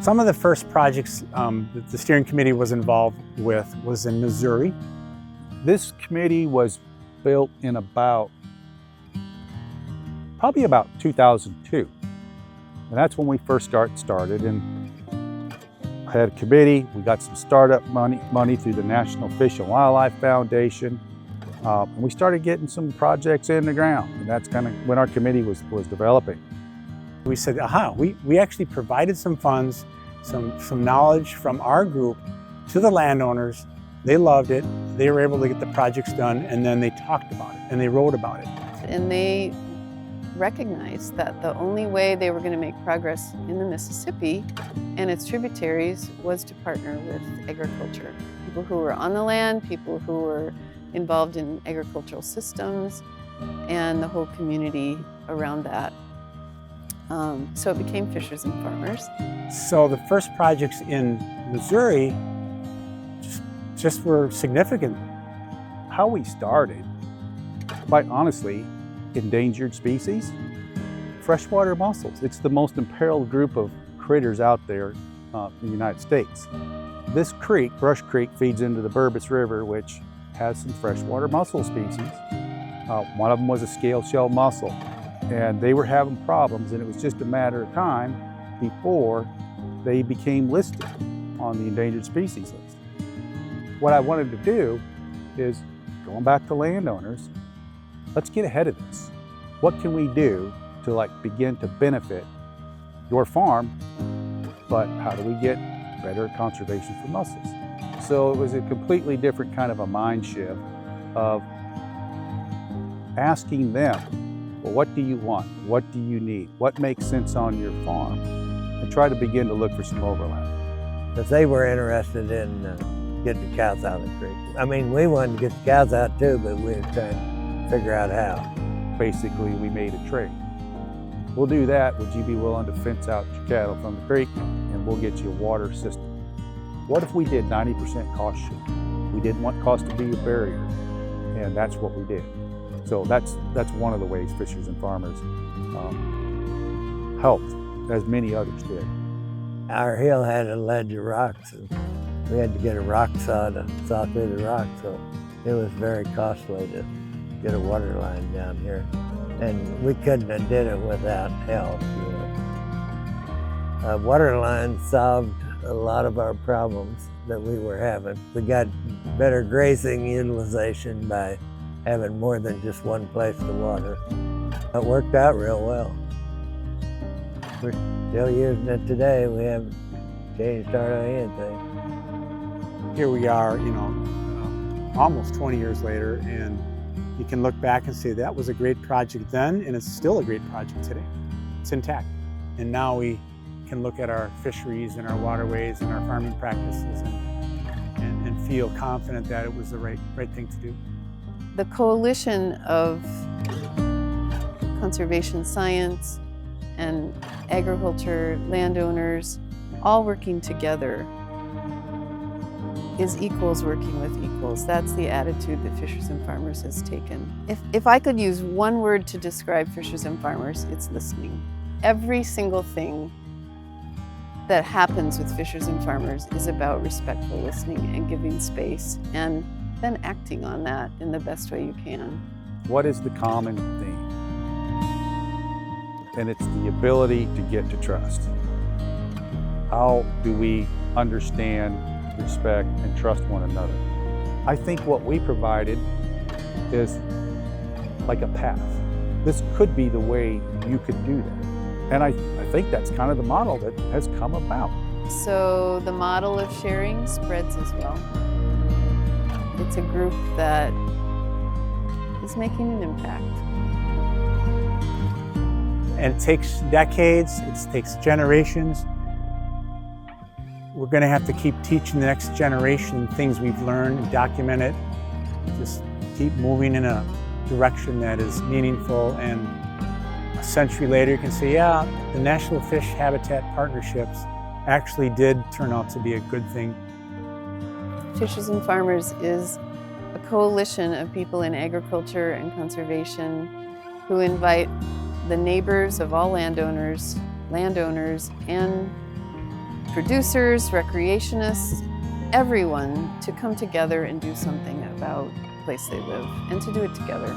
Some of the first projects that the steering committee was involved with was in Missouri. This committee was built in probably about 2002. And that's when we first started, and I had a committee. We got some startup money through the National Fish and Wildlife Foundation. And we started getting some projects in the ground, and that's kind of when our committee was developing. We said, we actually provided some funds, some knowledge from our group to the landowners. They loved it. They were able to get the projects done, and then they talked about it and they wrote about it. And they recognized that the only way they were going to make progress in the Mississippi and its tributaries was to partner with agriculture. People who were on the land, people who were involved in agricultural systems, and the whole community around that. So it became Fishers and Farmers. So the first projects in Missouri just were significant. How we started, quite honestly, endangered species, freshwater mussels. It's the most imperiled group of critters out there in the United States. This creek, Brush Creek, feeds into the Bourbeuse River, which has some freshwater mussel species. One of them was a scale shell mussel, and they were having problems, and it was just a matter of time before they became listed on the endangered species list. What I wanted to do is, going back to landowners, let's get ahead of this. What can we do to begin to benefit your farm, but how do we get better conservation for mussels? So it was a completely different kind of a mind shift of asking them, well, what do you want? What do you need? What makes sense on your farm? And try to begin to look for some overlap. But they were interested in getting the cows out of the creek. I mean, we wanted to get the cows out too, but we were trying to figure out how. Basically, we made a trade. We'll do that. Would you be willing to fence out your cattle from the creek, and we'll get you a water system? What if we did 90% cost sharing? We didn't want cost to be a barrier, and that's what we did. So that's one of the ways Fishers and Farmers helped, as many others did. Our hill had a ledge of rocks, and we had to get a rock saw to saw through the rock, so it was very costly to get a water line down here. And we couldn't have did it without help. A water line solved a lot of our problems that we were having. We got better grazing utilization by having more than just one place to water. It worked out real well. We're still using it today. We haven't changed hardly anything. Here we are, almost 20 years later, and you can look back and say that was a great project then, and it's still a great project today. It's intact. And now we can look at our fisheries and our waterways and our farming practices and feel confident that it was the right thing to do. The coalition of conservation science and agriculture, landowners, all working together is equals working with equals. That's the attitude that Fishers and Farmers has taken. If I could use one word to describe Fishers and Farmers, it's listening. Every single thing that happens with Fishers and Farmers is about respectful listening and giving space, and then acting on that in the best way you can. What is the common theme? And it's the ability to get to trust. How do we understand, respect, and trust one another? I think what we provided is like a path. This could be the way you could do that. And I think that's kind of the model that has come about. So the model of sharing spreads as well. It's a group that is making an impact. And it takes decades, it takes generations. We're going to have to keep teaching the next generation things we've learned and document it. Just keep moving in a direction that is meaningful, and a century later you can say, yeah, the National Fish Habitat Partnerships actually did turn out to be a good thing. Fishers and Farmers is a coalition of people in agriculture and conservation who invite the neighbors of all landowners, and producers, recreationists, everyone to come together and do something about the place they live and to do it together.